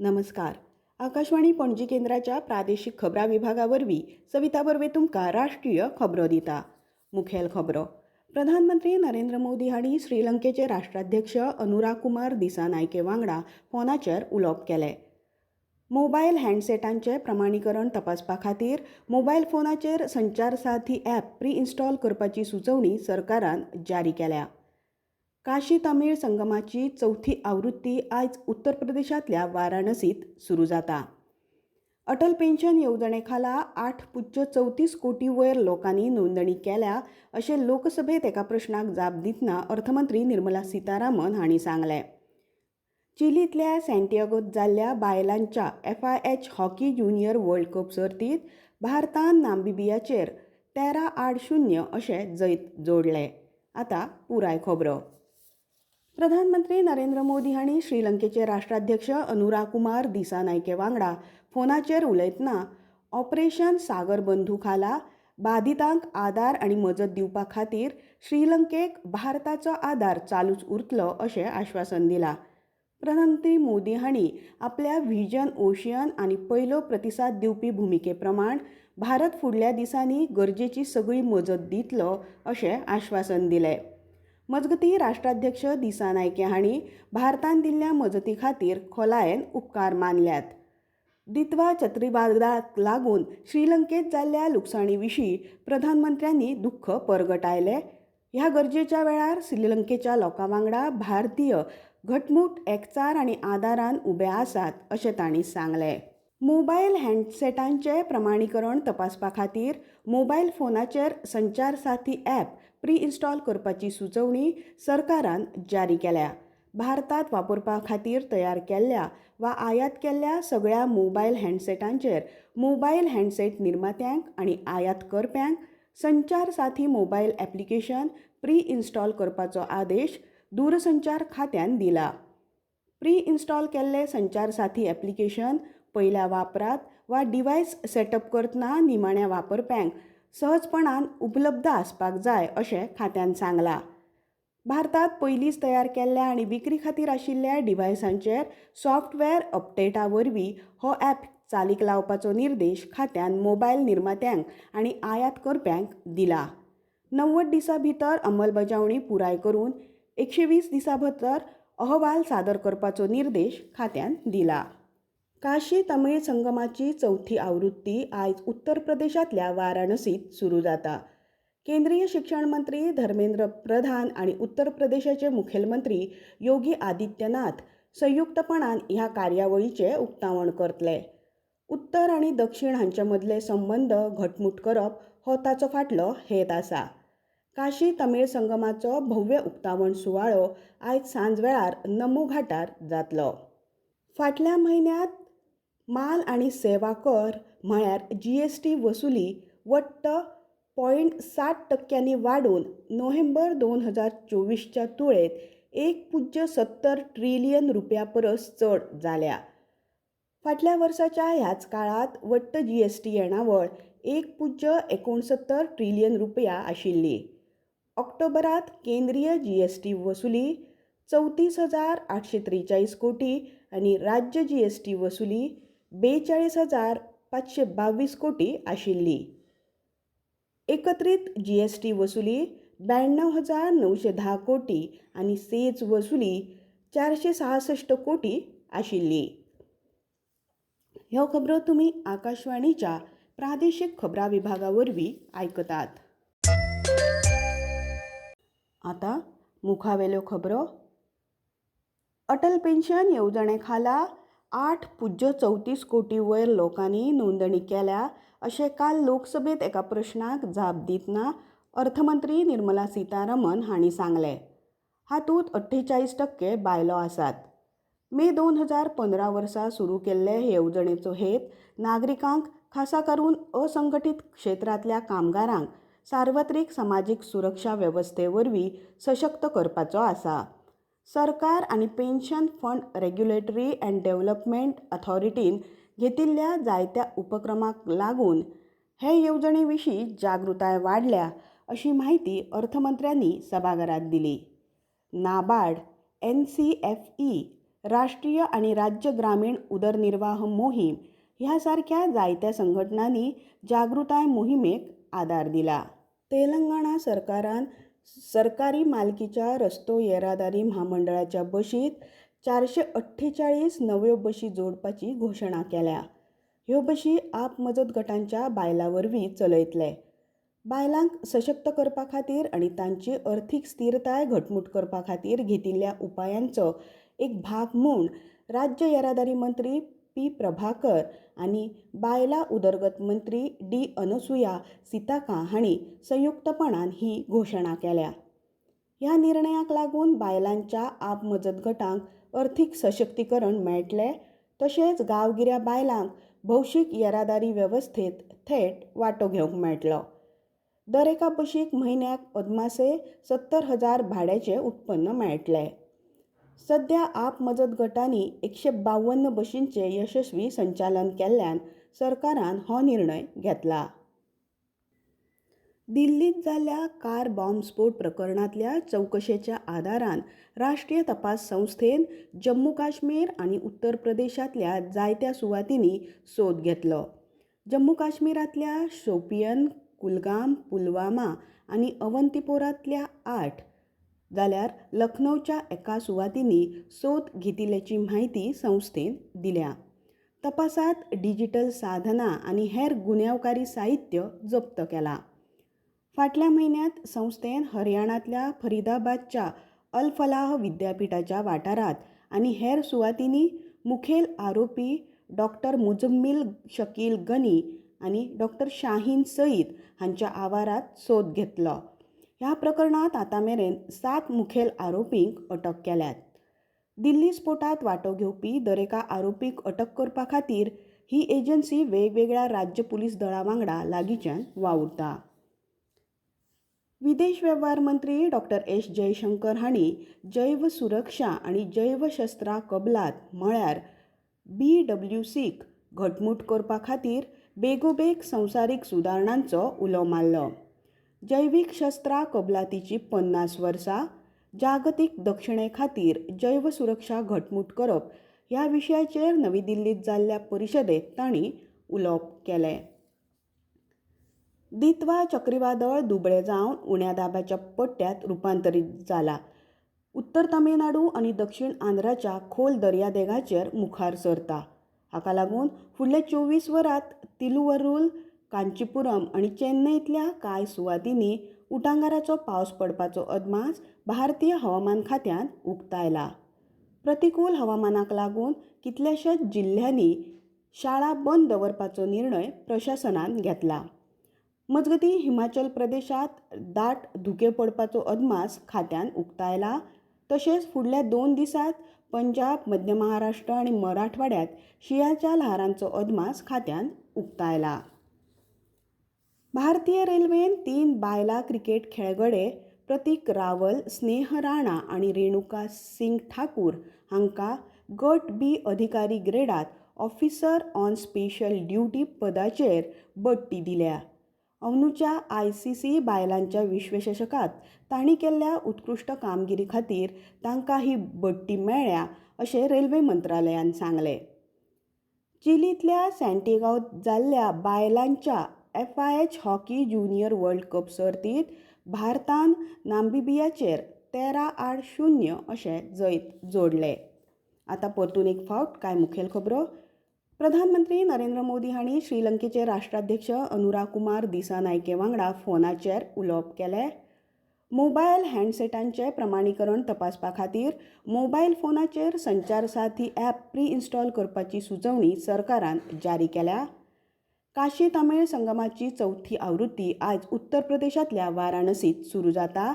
नमस्कार. आकाशवाणी पणजी केंद्राच्या प्रादेशिक खबरां विभागावरवीं सविता बर्वे तुमकां राष्ट्रीय खबरो दिता. मुखेल खबरो. प्रधानमंत्री नरेंद्र मोदी हांणी श्रीलंकेचे राष्ट्राध्यक्ष अनुराग कुमार दिसानायके वांगडा फोनाचेर उलोवप केलें. मोबायल हँडसेटांचे प्रमाणीकरण तपासपा खातीर मोबायल फोनाचेर संचार साधी ॲप प्री इन्स्टॉल करपाची सुचोवणी सरकारान जारी केल्या. काशी तमीळ संगमाची चौथी आवृत्ती आयज उत्तर प्रदेशांतल्या वाराणसीत सुरू जाता. अटल पेन्शन येवजणे खाला 8.34 कोटी वयर लोकांनी नोंदणी केल्या अशें लोकसभेत एका प्रश्नाक जाप दितना अर्थमंत्री निर्मला सीतारामन हांणी सांगलें. चिलींतल्या सँटियागोंत जाल्ल्या बायलांच्या FIH hockey junior world cup सर्तीत भारतान नामिबियाचेर 13-0 अशें जैत जोडलें. आतां पुराय खबरो. प्रधानमंत्री नरेंद्र मोदी हांणी श्रीलंकेचे राष्ट्राध्यक्ष अनुराग कुमार दिसानायके वांगडा फोनाचेर उलयतना ऑपरेशन सागर बंधू खाला बाधितांक आदार आनी मजत दिवपा खातीर श्रीलंकेक भारताचो आदार चालूच उरतलो अशें आश्वासन दिलां. प्रधानमंत्री मोदी हांणी आपल्या व्हिजन ओशियन आनी पयलो प्रतिसाद दिवपी भुमिके प्रमाण भारत फुडल्या दिसांनी गरजेची सगळी मजत दितलो अशें आश्वासन दिलें. मजगतीं राष्ट्राध्यक्ष दिसानायके हांणी भारतान दिल्ल्या मजती खातीर खोलायेन उपकार मानल्यात. दितवा चक्रीवादळाक लागून श्रीलंकेत जाल्ल्या लुकसाणी विशीं प्रधानमंत्र्यांनी दुख्ख परगटायलें. ह्या गरजेच्या वेळार श्रीलंकेच्या लोकां वांगडा भारतीय घटमूट एकचार आनी आदारान उबे आसात अशें तांणी सांगलें. मोबायल हँडसेटांचें प्रमाणीकरण तपासपा खातीर मोबायल फोनाचेर संचार साधी ॲप प्री इन्स्टॉल करपाची सुचोवणी सरकारान जारी केल्या. भारतात वापरपा खातीर तयार केल्ल्या वा आयात केल्ल्या सगळ्या मोबायल हँडसेटांचेर मोबायल हँडसेट निर्मात्यांक आनी आयात करप्यांक संचार साधी मोबायल ॲप्लिकेशन प्री इन्स्टॉल करपाचो आदेश दूरसंचार खात्यान दिला. प्री इन्स्टॉल केल्लें संचार साधी ॲप्लिकेशन पयल्या वापरात वा डिव्हायस सेटअप करतना निमाण्या वापरप्यांक सहजपणान उपलब्ध आसपाक जाय अशें खात्यान सांगलां. भारतात पयलींच तयार केल्ल्या आनी विक्री खातीर आशिल्ल्या डिव्हायसांचेर सॉफ्टवॅर अपडेटा वरवीं हो ॲप चालीक लावपाचो निर्देश खात्यान मोबायल निर्मात्यांक आनी आयात करप्यांक दिला. 90 दिसां भितर अंमलबजावणी पुराय करून 120 दिसां भितर अहवाल सादर करपाचो निर्देश खात्यान दिला. काशी तमीळ संगमाची चौथी आवृत्ती आयज उत्तर प्रदेशांतल्या वाराणसीत सुरू जाता. केंद्रीय शिक्षण मंत्री धर्मेंद्र प्रधान आनी उत्तर प्रदेशाचे मुखेलमंत्री योगी आदित्यनाथ संयुक्तपणान ह्या कार्यावळीचें उक्तावण करतले. उत्तर आनी दक्षिण हांचे मदले संबंद घटमूट करप हो ताचो फाटलो हेत आसा. काशी तमीळ संगमाचो भव्य उक्तावण सुवाळो आयज सांजवेळार नमो घाटार जातलो. फाटल्या म्हयन्यांत माल आनी सेवा कर म्हळ्यार GST वसुली वट्ट 0.7% वाडून नोव्हेंबर 2024च्या तुळेंत 1.70 ट्रिलियन रुपया परस चड जाल्या. फाटल्या वर्साच्या ह्याच काळात वट्ट GST येणावळ 1.69 ट्रिलियन रुपया आशिल्ली. ऑक्टोबरात केंद्रीय GST वसुली 34,843 कोटी आनी राज्य GST वसुली 42,522 कोटी आशिल्ली. एकत्रित GST वसुली 92,910 कोटी आनी सेज वसुली 466 कोटी आशिल्ली. ह्यो खबरो तुमी आकाशवाणीच्या प्रादेशीक खबरां विभागावरवीं आयकतात. आतां मुखावेल्यो खबरो. अटल पेन्शन येवजणे खाला 8.34 कोटी वयर लोकांनी नोंदणी केल्या अशें काल लोकसभेत एका प्रश्नाक जाप दितना अर्थमंत्री निर्मला सीतारामन हांणी सांगलें. हातूंत 48% बायलो आसात. मे 2015 वर्सा सुरू केल्ले हे येवजणेचो हेत नागरिकांक खासा करून असंघटीत क्षेत्रांतल्या कामगारांक सार्वत्रिक समाजीक सुरक्षा वेवस्थे वरवीं सशक्त करपाचो आसा. सरकार आनी pension fund regulatory and development ऑथॉरिटीन घेतिल्ल्या जायत्या उपक्रमांक लागून हे येवजणे विशीं जागृताय वाडल्या अशी माहिती अर्थमंत्र्यांनी सभाघरांत दिली. नाबार्ड, NCFE, राष्ट्रीय आणि राज्य ग्रामीण उदरनिर्वाह मोहीम ह्यासारख्या जायत्या संघटनांनी जागृताय मोहिमेक आदार दिला. तेलंगणा सरकारान सरकारी मालकीच्या रस्तो येरादारी महामंडळाच्या बशीत 448 नव्यो बशी जोडपाची घोशणा केल्या. ह्यो बशी आपमजत गटांच्या बायलां वरवीं चलयतले. बायलांक सशक्त करपा खातीर आनी तांची अर्थीक स्थिरताय घटमूट करपा खातीर घेतिल्ल्या उपायांचो एक भाग म्हूण राज्य येरादारी मंत्री पी. प्रभाकर आनी बायला उदरगत मंत्री डी. अनसुया सिताका हांणी संयुक्तपणान ही घोशणा केल्या. ह्या निर्णयाक लागून बायलांच्या आपमजत गटांक अर्थीक सशक्तीकरण मेळटलें, तशेंच गांवगिऱ्या बायलांक भौशीक येरादारी वेवस्थेत थेट वांटो घेवंक मेळटलो. दर एका बशीक म्हयन्याक अदमासे 70,000 भाड्याचें उत्पन्न मेळटलें. सध्या आपमजत गटांनी 152 बशींचें यशस्वी संचालन केल्ल्यान सरकारान हो निर्णय घेतला. दिल्लीत जाल्ल्या कार बॉम्बस्फोट प्रकरणांतल्या चवकशेच्या आदारान राष्ट्रीय तपास संस्थेन जम्मू काश्मीर आनी उत्तर प्रदेशांतल्या जायत्या सुवातींनी सोद घेतलो. जम्मू काश्मीरांतल्या शोपियन, कुलगाम, पुलवामा आनी अवंतीपोरांतल्या 8 जाल्यार लखनौच्या एका सुवातींनी सोद घेतिल्ल्याची म्हायती संस्थेन दिल्या. तपासांत डिजिटल साधनां आनी हेर गुन्यांवकारी साहित्य जप्त केलां. फाटल्या म्हयन्यांत संस्थेन हरियाणांतल्या फरीदाबादच्या अल फलाह विद्यापीठाच्या वाठारांत आनी हेर सुवातींनी मुखेल आरोपी डॉ. मुजम्मिल शकील गनी आनी डॉ. शाहीन सईद हांच्या आवारांत सोद घेतलो. ह्या प्रकरणांत आतांमेरेन 7 मुखेल आरोपींक अटक केल्यात. दिल्ली स्फोटांत वांटो घेवपी दर एका आरोपीक अटक करपा खातीर ही एजन्सी वेगवेगळ्या राज्य पुलीस दळां वांगडा लागींच्यान वावुरता. विदेश वेव्हार मंत्री डॉ. एस. जयशंकर हांणी जैव सुरक्षा आनी जैव शस्त्रां कबलात म्हळ्यार BWCक घटमूट करपा खातीर बेगोबेग संवसारीक सुदारणांचो उलो मारलो. जैवीक शस्त्रां कबलातीची 50 वर्सां, जागतीक दक्षिणे खातीर जैव सुरक्षा घटमूट करप ह्या विशयाचेर नवी दिल्लीत जाल्ल्या परिशदेंत तांणी उलोवप केलें. दितवा चक्रीवादळ दुबळें जावन उण्या दाबाच्या पट्ट्यांत रुपांतरीत जालां. उत्तर तमिळनाडू आनी दक्षिण आंध्राच्या खोल दर्यादेगाचेर मुखार सरता. हाका लागून फुडल्या 24 वरांत तिरुवरूर, कांचीपुरम आनी चेन्नईतल्या कांय सुवातींनी उटंगाराचो पावस पडपाचो अदमास भारतीय हवामान खात्यान उक्तायला. प्रतिकूल हवामानाक लागून कितल्याशाच जिल्ह्यांनी शाळा बंद दवरपाचो निर्णय प्रशासनान घेतला. मजगतीं हिमाचल प्रदेशांत दाट धुके पडपाचो अदमास खात्यान उक्तायला. तशेंच फुडल्या 2 दिसांत पंजाब, मध्य महाराष्ट्र आनी मराठवाड्यात शिंयाच्या ल्हारांचो अदमास खात्यान उक्तायला. भारतीय रेल्वेन 3 बायला क्रिकेट खेळगडे प्रतीक रावल, स्नेह राणा आनी रेणुका सिंग ठाकूर हांकां गट B अधिकारी ग्रेडांत ऑफिसर ऑन स्पेशल ड्युटी पदाचेर बडटी दिल्या. अंदूच्या ICC बायलांच्या विश्वचषकात तांणी केल्ल्या उत्कृश्ट कामगिरी खातीर तांकां ही बडटी मेळ्ळ्या अशें रेल्वे मंत्रालयान सांगलें. चिलींतल्या सॅन्टियागोंत जाल्ल्या बायलांच्या FIH hockey junior world cup सर्तीत भारतान नामिबियाचेर 13-0 अशें जैत जोडलें. आतां परतून एक फावट कांय मुखेल खबरो. प्रधानमंत्री नरेंद्र मोदी हांणी श्रीलंकेचे राष्ट्राध्यक्ष अनुरा कुमार दिसानायके वांगडा फोनाचेर उलोवप केलें. मोबायल हँडसेटांचें प्रमाणीकरण तपासपा खातीर मोबायल फोनाचेर संचार साथी ॲप प्री इन्स्टॉल करपाची सुचोवणी सरकारान जारी केल्या. काशी तमीळ संगमाची 4थी आवृत्ती आज उत्तर प्रदेशांतल्या वाराणसीत सुरू जाता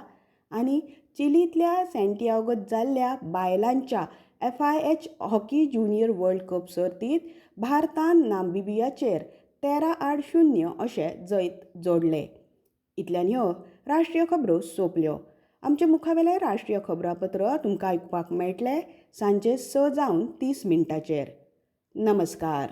आनी चिलींतल्या सॅन्टियागोंत जाल्ल्या बायलांच्या FIH hockey junior world cup सर्तीत भारतान नामिबियाचेर 13-0 अशें जैत जोडलें. इतल्यान ह्यो राष्ट्रीय खबरो सोंपल्यो. आमचे मुखावेलें राष्ट्रीय खबरापत्र तुमकां आयकुपाक मेळटलें सांजे 6:30 नमस्कार.